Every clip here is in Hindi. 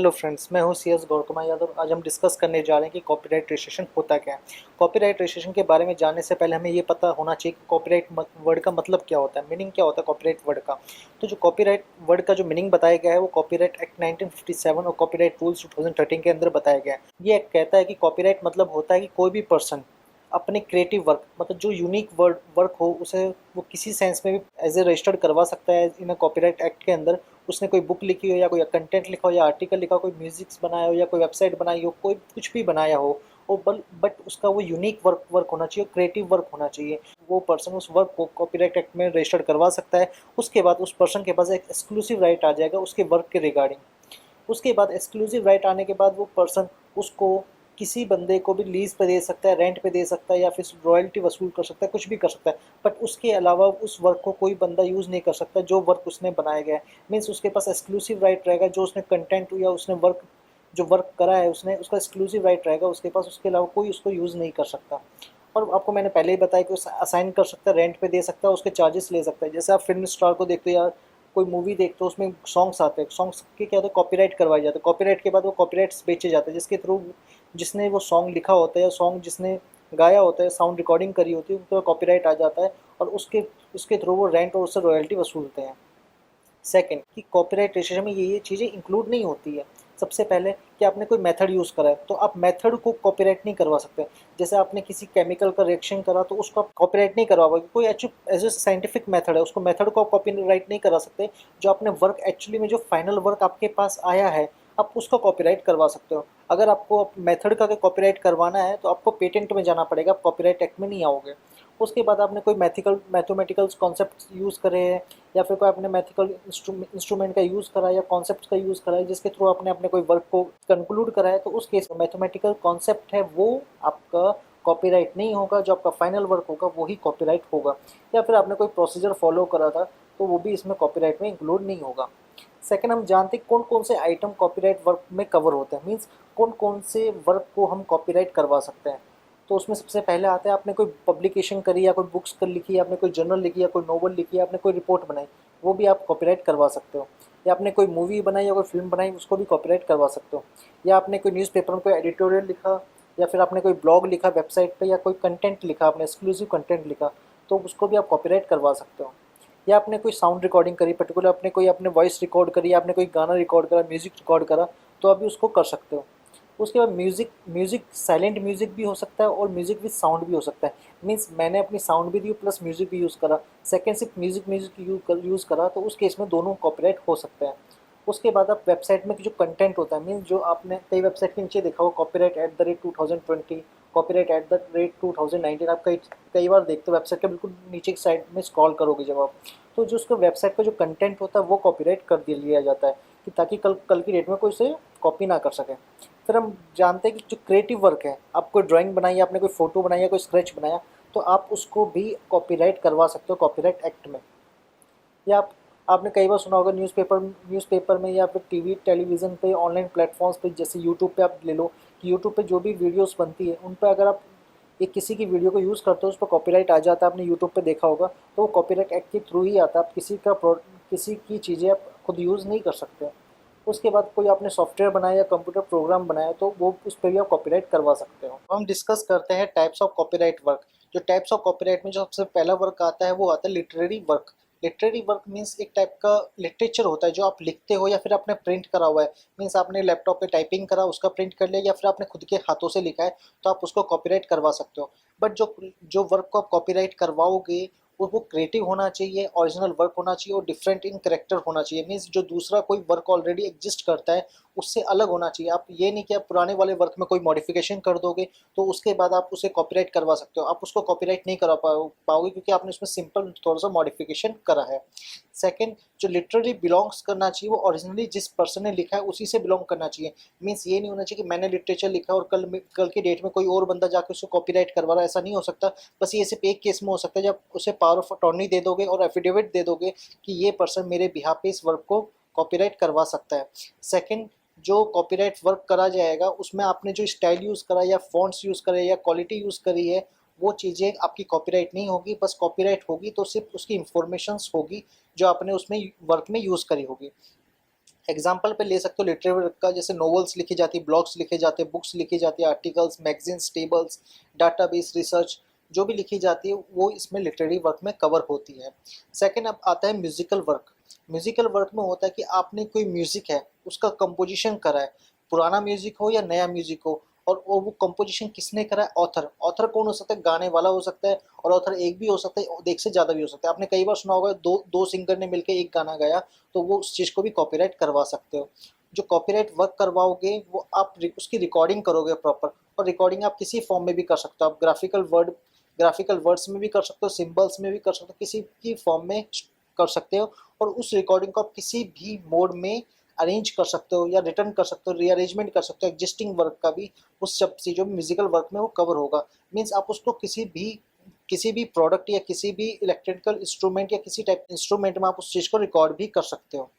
हेलो फ्रेंड्स, मैं हूं सीएस गौर कुमार यादव। आज हम डिस्कस करने जा रहे हैं कि कॉपीराइट रजिस्ट्रेशन होता क्या है। कॉपीराइट रजिस्ट्रेशन के बारे में जानने से पहले हमें ये पता होना चाहिए कि कॉपीराइट वर्ड का मतलब क्या होता है, मीनिंग क्या होता है कॉपीराइट वर्ड का। तो जो कॉपीराइट वर्ड का जो मीनिंग बताया गया है वो कॉपीराइट एक्ट 1957 और कॉपीराइट रूल्स 2013 के अंदर बताया गया है। ये एक्ट कहता है कि कॉपीराइट मतलब होता है कि कोई भी पर्सन अपने क्रिएटिव वर्क मतलब जो यूनिक वर्क हो उसे वो किसी सेंस में भी एज ए रजिस्टर्ड करवा सकता है इन कॉपीराइट एक्ट के अंदर। उसने कोई बुक लिखी हो या कोई कंटेंट लिखा हो या आर्टिकल लिखा हो, कोई म्यूजिक्स बनाया हो या कोई वेबसाइट बनाई हो, कोई कुछ भी बनाया हो वो बट उसका वो यूनिक वर्क होना चाहिए, क्रिएटिव वर्क होना चाहिए। वो पर्सन उस वर्क को कॉपीराइट एक्ट में रजिस्टर्ड करवा सकता है। उसके बाद उस पर्सन के पास एक एक्सक्लूसिव राइट आ जाएगा उसके वर्क के रिगार्डिंग। उसके बाद एक्सक्लूसिव राइट आने के बाद वो पर्सन उसको किसी बंदे को भी लीज पे दे सकता है, रेंट पे दे सकता है या फिर रॉयल्टी वसूल कर सकता है, कुछ भी कर सकता है। बट उसके अलावा उस वर्क को कोई बंदा यूज़ नहीं कर सकता जो वर्क उसने बनाया गया है। मीन्स उसके पास एक्सक्लूसिव राइट रहेगा, जो उसने कंटेंट या उसने जो वर्क करा है उसने उसका एक्सक्लूसिव राइट रहेगा उसके पास। उसके अलावा कोई उसको यूज़ नहीं कर सकता। और आपको मैंने पहले ही बताया कि उसे असाइन कर सकता है, रेंट पे दे सकता है, उसके चार्जेस ले सकता है। जैसे आप फिल्म स्टार को देखते हो या कोई मूवी देखते हो, उसमें सॉन्ग्स आते हैं, सॉन्ग्स के क्या होता है कॉपीराइट करवाए जाते हैं। कॉपीराइट के बाद वो कॉपीराइट्स बेचे जाते हैं जिसके थ्रू जिसने वो सॉन्ग लिखा होता है या सॉन्ग जिसने गाया होता है, साउंड रिकॉर्डिंग करी होती है, उन पर कॉपीराइट आ जाता है और उसके उसके थ्रू वो रेंट और उससे रॉयल्टी वसूलते हैं। सेकंड कि कॉपीराइट रजिस्ट्रेशन में ये चीज़ें इंक्लूड नहीं होती है। सबसे पहले कि आपने कोई मेथड यूज़ करा है तो आप मेथड को कॉपीराइट नहीं करवा सकते। जैसे आपने किसी केमिकल का रिएक्शन करा तो उसको आप कॉपीराइट नहीं करवा पाओगे। कोई एज ए साइंटिफिक मेथड है, उसको मेथड को आप कॉपीराइट नहीं करा सकते। जो आपने वर्क एक्चुअली में जो फाइनल वर्क आपके पास आया है आप उसका कॉपीराइट करवा सकते हो। अगर आपको मेथड का कॉपीराइट करवाना है तो आपको पेटेंट में जाना पड़ेगा, आप कॉपीराइट एक्ट में नहीं आओगे। उसके बाद आपने कोई मैथमेटिकल कॉन्सेप्ट यूज़ करे हैं या फिर कोई आपने मैथिकल इंस्ट्रूमेंट का यूज़ करा है या कॉन्सेप्ट का यूज़ करा है जिसके थ्रू आपने अपने कोई वर्क को कंक्लूड करा है, तो उस केस में मैथमेटिकल कॉन्सेप्ट है वो आपका कॉपीराइट नहीं होगा। जो आपका फाइनल वर्क होगा वही कॉपीराइट होगा। या फिर आपने कोई प्रोसीजर फॉलो करा था तो वो भी इसमें कॉपीराइट में इंक्लूड नहीं होगा। सेकंड, हम जानते हैं कौन कौन से आइटम कॉपीराइट वर्क में कवर होते हैं। मीन्स कौन कौन से वर्क को हम कॉपीराइट करवा सकते हैं। तो उसमें सबसे पहले आता है आपने कोई पब्लिकेशन करी या कोई बुक्स कर लिखी, आपने कोई जर्नल लिखी या कोई नोवेल लिखी, आपने कोई रिपोर्ट बनाई, वो भी आप कॉपीराइट करवा सकते हो। या आपने कोई मूवी बनाई या कोई फिल्म बनाई उसको भी कॉपीराइट करवा सकते हो। या आपने कोई न्यूज़पेपर में कोई एडिटोरियल लिखा या फिर आपने कोई ब्लॉग लिखा वेबसाइट पे या कोई कंटेंट लिखा, आपने एक्सक्लूसिव कंटेंट लिखा, तो उसको भी आप कॉपीराइट करवा सकते हो। या आपने कोई साउंड रिकॉर्डिंग करी, पर्टिकुलर आपने वॉइस रिकॉर्ड करी, आपने कोई गाना रिकॉर्ड करा, म्यूजिक रिकॉर्ड करा, तो अभी उसको कर सकते हो। उसके बाद म्यूज़िक म्यूज़िक साइलेंट म्यूज़िक भी हो सकता है और म्यूज़िक विद साउंड भी हो सकता है। मीन्स मैंने अपनी साउंड भी दी प्लस म्यूज़िक भी यूज़ करा, सेकंड सिर्फ म्यूज़िक यूज़ करा, तो उस केस में दोनों कॉपीराइट हो सकते हैं। उसके बाद आप वेबसाइट में जो कंटेंट होता है, मीन्स जो आपने कई वेबसाइट के नीचे देखा हो कॉपीराइट @2020, कॉपीराइट @2019, आप कई कई बार देखते हो वेबसाइट के बिल्कुल नीचे की साइड में स्क्रॉल करोगे जब आप, तो जो उसका वेबसाइट का जो कंटेंट होता है वो कॉपीराइट कर दिया लिया जाता है कि ताकि कल कल की डेट में कोई उसे कॉपी ना कर सके। फिर हम जानते हैं कि जो क्रिएटिव वर्क है, आप कोई ड्राइंग बनाई, आपने कोई फोटो बनाई या कोई स्केच बनाया, तो आप उसको भी कॉपीराइट करवा सकते हो कॉपीराइट एक्ट में। या आपने कई बार सुना होगा न्यूज़पेपर में या फिर टीवी टेलीविज़न पे, ऑनलाइन प्लेटफॉर्म्स पे, जैसे यूट्यूब पे आप ले लो कि यूट्यूब पे जो भी वीडियोस बनती है उन पे अगर आप एक किसी की वीडियो को यूज़ करते हो उस पर कॉपीराइट आ जाता है, आपने यूट्यूब पे देखा होगा, तो वो कॉपीराइट एक्ट के थ्रू ही आता है। आप किसी की चीज़ें आप खुद यूज़ नहीं कर सकते। उसके बाद कोई आपने सॉफ्टवेयर बनाया या कंप्यूटर प्रोग्राम बनाया तो वो उस पर भी आप कॉपीराइट करवा सकते हो। हम डिस्कस करते हैं टाइप्स ऑफ कॉपीराइट वर्क। जो टाइप्स ऑफ कॉपीराइट में जो सबसे पहला वर्क आता है वो आता है literary work. Literary work means एक टाइप का लिटरेचर होता है जो आप लिखते हो या फिर आपने प्रिंट करा हुआ है। मीन्स आपने लैपटॉप पे टाइपिंग करा, उसका प्रिंट कर लिया, या फिर आपने खुद के हाथों से लिखा है, तो आप उसको कॉपीराइट करवा सकते हो। बट जो जो वर्क को आप कॉपीराइट करवाओगे वो क्रिएटिव होना चाहिए, ओरिजिनल वर्क होना चाहिए और डिफरेंट इन करेक्टर होना चाहिए। मीन्स जो दूसरा कोई वर्क ऑलरेडी एग्जिस्ट करता है उससे अलग होना चाहिए। आप ये नहीं कि आप पुराने वाले वर्क में कोई मॉडिफिकेशन कर दोगे तो उसके बाद आप उसे कॉपीराइट करवा सकते हो। आप उसको कॉपीराइट नहीं करा पाओगे क्योंकि आपने उसमें सिंपल थोड़ा सा मॉडिफिकेशन करा है। सेकंड, जो लिटरली बिलोंग्स करना चाहिए वो ओरिजिनली जिस पर्सन ने लिखा है उसी से बिलोंग करना चाहिए। मीन्स ये नहीं होना चाहिए कि मैंने लिटरेचर लिखा और कल की डेट में कोई और बंदा जाकर उसको कॉपीराइट करवा रहा है, ऐसा नहीं हो सकता। बस ये सिर्फ एक केस में हो सकता है जब उसे पावर ऑफ अटॉर्नी दे दोगे और एफिडेविट दे दोगे कि ये पर्सन मेरे बिहाफ पे इस वर्क को कॉपीराइट करवा सकता है। सेकंड, जो कॉपीराइट वर्क करा जाएगा उसमें आपने जो स्टाइल यूज़ करा या फॉन्ट्स यूज़ करे या क्वालिटी यूज़ करी है वो चीज़ें आपकी कॉपीराइट नहीं होगी। बस कॉपीराइट होगी तो सिर्फ उसकी इंफॉर्मेशंस होगी जो आपने उसमें वर्क में यूज़ करी होगी। एग्जाम्पल पे ले सकते हो लिटरेरी वर्क का, जैसे नॉवेल्स लिखी जाती, ब्लॉग्स लिखे जाते, बुक्स लिखी जाती, articles, magazines, tables, database, research, जो भी लिखी जाती है वो इसमें लिटरेरी वर्क में कवर होती है। सेकंड अब आता है म्यूजिकल वर्क। म्यूजिकल वर्क में होता है कि आपने कोई म्यूजिक है उसका कंपोजिशन करा है, पुराना म्यूजिक हो या नया म्यूजिक हो, और वो कंपोजिशन किसने करा है, ऑथर। ऑथर कौन हो सकता है, गाने वाला हो सकता है, और ऑथर एक भी हो सकता है, एक से ज़्यादा भी हो सकता है। आपने कई बार सुना होगा दो दो सिंगर ने मिलकर एक गाना गाया, तो वो उस चीज़ को भी कॉपीराइट करवा सकते हो। जो कॉपीराइट वर्क करवाओगे वो आप उसकी रिकॉर्डिंग करोगे प्रॉपर, और रिकॉर्डिंग आप किसी फॉर्म में भी कर सकते हो। आप ग्राफिकल वर्ड्स में भी कर सकते हो, सिंबल्स में भी कर सकते हो, किसी भी फॉर्म में कर सकते हो, और उस रिकॉर्डिंग को आप किसी भी मोड में अरेंज कर सकते हो या रिटर्न कर सकते हो, रीअरेंजमेंट कर सकते हो। एग्जिस्टिंग वर्क का भी उस सब चीज़ों में म्यूजिकल वर्क में वो कवर होगा। मीन्स आप उसको किसी भी प्रोडक्ट या किसी भी इलेक्ट्रिकल इंस्ट्रूमेंट या किसी टाइप इंस्ट्रूमेंट में आप उस चीज़ को रिकॉर्ड भी कर सकते हो।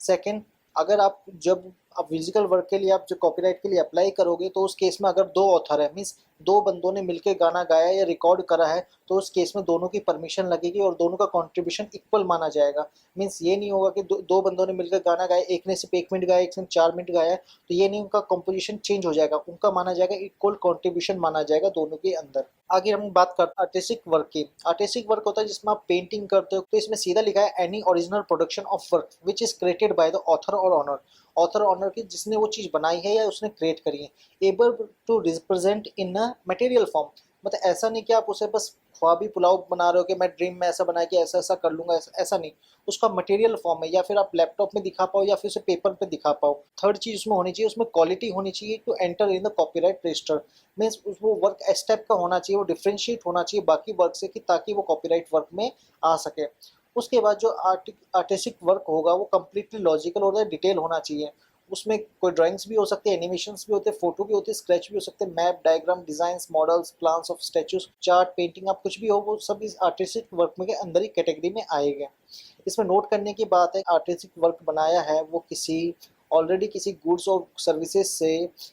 सेकंड, अगर आप जब आप फिजिकल वर्क के लिए आप जो कॉपीराइट के लिए अप्लाई करोगे, तो उस केस में अगर दो ऑथर है, मीन्स दो बंदों ने मिलकर गाना गाया या रिकॉर्ड करा है, तो उस केस में दोनों की परमिशन लगेगी और दोनों का कंट्रीब्यूशन इक्वल माना जाएगा। मीन्स ये नहीं होगा कि दो बंदों ने मिलकर गाना गाया, एक ने सिर्फ 1 मिनट गाया, एक ने 4 मिनट गाया, तो ये नहीं, उनका कंपोजिशन चेंज हो जाएगा, उनका माना जाएगा इक्वल कंट्रीब्यूशन माना जाएगा दोनों के अंदर। आगे हम बात करते हैं आर्टिस्टिक वर्क की। आर्टिस्टिक वर्क होता है जिसमें आप पेंटिंग करते हो, तो इसमें सीधा लिखा है any original production of work which is created by the author और ऑनर। ऑथर ऑनर की जिसने वो चीज़ बनाई है या उसने क्रिएट करी है, able to represent in a material form. मतलब ऐसा नहीं कि आप उसे बस ख्वाबी पुलाव बना रहे हो कि मैं ड्रीम में ऐसा बनाया कि ऐसा ऐसा कर लूंगा, ऐसा नहीं। उसका मटेरियल फॉर्म है, या फिर आप लैपटॉप में दिखा पाओ या फिर उसे पेपर पे दिखा पाओ। थर्ड चीज़ उसमें होनी चाहिए, उसमें क्वालिटी होनी चाहिए to enter in the copyright register. Means वो वर्क इस टाइप का होना चाहिए, वो डिफ्रेंशिएट होना चाहिए बाकी वर्क से, कि ताकि वो कॉपीराइट वर्क में आ सके। उसके बाद जो आर्टिस्टिक वर्क होगा वो कम्प्लीटली लॉजिकल और डिटेल होना चाहिए। उसमें कोई ड्राइंग्स भी हो सकते हैं, एनिमेशंस भी होते हैं, फोटो भी होते हैं, स्केच भी हो सकते हैं, map, diagram, designs, models, plans of statues, chart, painting, आप कुछ भी हो, वो सब इस आर्टिस्टिक वर्क में के अंदर ही कैटेगरी में आएगा। इसमें नोट करने की बात है, आर्टिस्टिक वर्क बनाया है वो ऑलरेडी किसी गुड्स और सर्विसेज से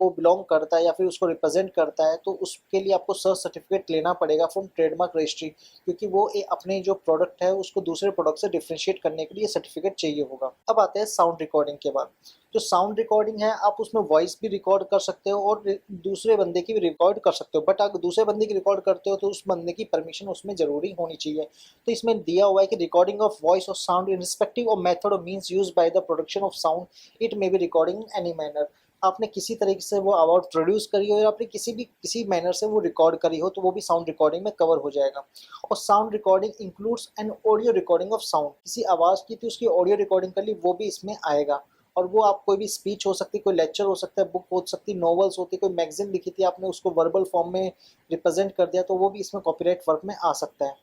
वो बिलोंग करता है या फिर उसको रिप्रेजेंट करता है, तो उसके लिए आपको सर्टिफिकेट लेना पड़ेगा फ्रॉम ट्रेडमार्क रजिस्ट्री, क्योंकि वो अपने जो प्रोडक्ट है उसको दूसरे प्रोडक्ट से डिफ्रेंशिएट करने के लिए सर्टिफिकेट चाहिए होगा। अब आते हैं साउंड रिकॉर्डिंग के बाद। जो साउंड रिकॉर्डिंग है, आप उसमें वॉइस भी रिकॉर्ड कर सकते हो और दूसरे बंदे की भी रिकॉर्ड कर सकते हो, बट अगर दूसरे बंदे की रिकॉर्ड करते हो तो उस बंदे की परमिशन उसमें जरूरी होनी चाहिए। तो इसमें दिया हुआ है कि रिकॉर्डिंग ऑफ वॉइस और sound irrespective of method और means used by the production of sound it may be recording in any manner. आपने किसी तरीके से वो आवाज़ प्रोड्यूस करी हो या आपने किसी मैनर से वो रिकॉर्ड करी हो, तो वो भी साउंड रिकॉर्डिंग में कवर हो जाएगा। और sound recording includes an audio recording of sound, किसी आवाज़ की थी उसकी ऑडियो रिकॉर्डिंग कर ली, वो भी इसमें आएगा। और वो आप कोई भी स्पीच हो सकती है, कोई लेक्चर हो सकता है, बुक हो सकती है, नॉवेल्स होती है, कोई मैगजीन लिखी थी आपने उसको वर्बल फॉर्म में रिप्रेजेंट कर दिया, तो वो भी इसमें कॉपीराइट वर्क में आ सकता है।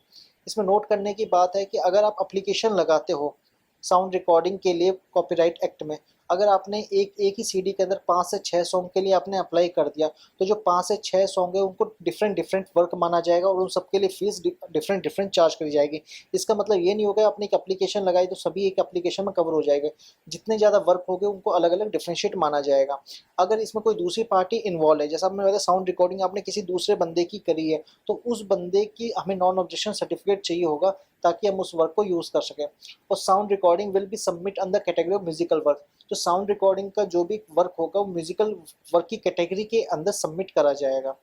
इसमें नोट करने की बात है कि अगर आप एप्लीकेशन लगाते हो साउंड रिकॉर्डिंग के लिए कॉपीराइट एक्ट में, अगर आपने एक ही सीडी के अंदर 5 से 6 सॉन्ग के लिए आपने अप्लाई कर दिया, तो जो 5 से 6 सॉन्ग है उनको डिफरेंट डिफरेंट वर्क माना जाएगा और उन सबके लिए फीस डिफरेंट डिफरेंट चार्ज करी जाएगी। इसका मतलब ये नहीं होगा आपने एक एप्लीकेशन लगाई तो सभी एक एप्लीकेशन में कवर हो जाएगा। जितने ज़्यादा वर्क हो गए उनको अलग अलग डिफ्रेंशिएट माना जाएगा। अगर इसमें कोई दूसरी पार्टी इन्वॉल्व है, जैसा मैंने बताया साउंड रिकॉर्डिंग आपने किसी दूसरे बंदे की करी है, तो उस बंदे की हमें नॉन ऑब्जेक्शन सर्टिफिकेट चाहिए होगा, ताकि हम उस वर्क को यूज़ कर सकें। और sound recording will be submit under category of musical work. तो साउंड रिकॉर्डिंग का जो भी वर्क होगा वो म्यूजिकल वर्क की कैटेगरी के अंदर सबमिट करा जाएगा।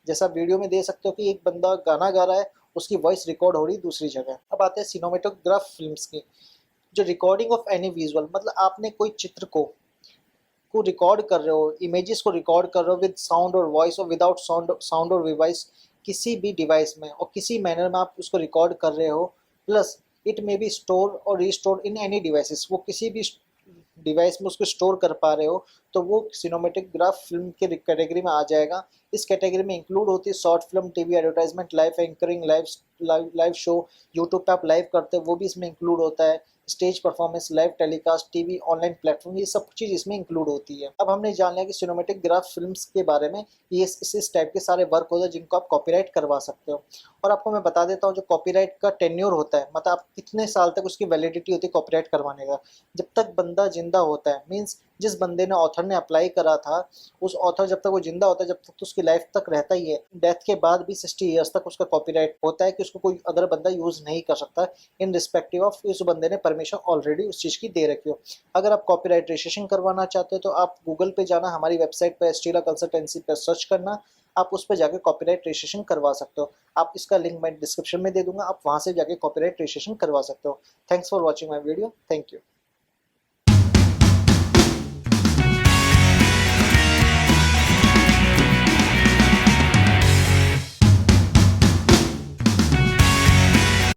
जैसा वीडियो में दे सकते हो कि एक बंदा गाना गा रहा है, उसकी वॉइस रिकॉर्ड हो रही है दूसरी जगह। अब आते हैं सिनेमेटोग्राफ फिल्म्स की। जो रिकॉर्डिंग ऑफ एनी विजुअल, मतलब आपने कोई चित्र को रिकॉर्ड कर रहे हो, इमेजेस को रिकॉर्ड कर रहे हो विद साउंड और वॉइस और विदाउट साउंड और डिवाइस, किसी भी डिवाइस में और किसी मैनर में आप उसको रिकॉर्ड कर रहे हो, plus it may B store और रीस्टोर इन एनी डिवाइसेस, वो किसी भी डिवाइस में उसको स्टोर कर पा रहे हो, तो वो सिनेमेटोग्राफ फिल्म के कैटेगरी में आ जाएगा। इस कैटेगरी में इंक्लूड होती है short film, TV advertisement, live anchoring, live show, YouTube पे आप लाइव करते हो वो भी इसमें इंक्लूड होता है, stage performance, live telecast, TV, online platform, ये सब चीज़ इसमें इंक्लूड होती है। अब हमने जान लिया कि सिनेमेटोग्राफ फिल्म्स के बारे में, ये इस टाइप के सारे वर्क होते हैं जिनको आप कॉपीराइट करवा सकते हो। और आपको मैं बता देता हूँ जो कॉपीराइट का टेन्योर होता है, मतलब आप कितने साल तक उसकी वैलिडिटी होती है कॉपीराइट करवाने का। जब तक बंदा जिंदा होता है, मीन्स जिस बंदे ने ऑथर ने अप्लाई करा था, उस ऑथर जब तक वो जिंदा होता है, जब तक तो उसकी लाइफ तक रहता ही है। डेथ के बाद भी 60 ईयर्स तक उसका कॉपीराइट होता है कि उसको कोई अदर बंदा यूज़ नहीं कर सकता इन रिस्पेक्टिव ऑफ उस बंदे ने परमिशन परमिशन ऑलरेडी उस चीज़ की दे रखी हो। अगर आप कॉपीराइट रजिस्ट्रेशन करवाना चाहते हो तो आप गूगल पे जाना, हमारी वेबसाइट पे एस्टीला कंसल्टेंसी पर सर्च करना, आप उस पर जाके कॉपीराइट रजिस्ट्रेशन करवा सकते हो। आप इसका लिंक मैं डिस्क्रिप्शन में दे दूंगा, आप वहाँ से जाके कॉपीराइट रजिस्ट्रेशन करवा सकते हो। Thanks for watching my video, thank you.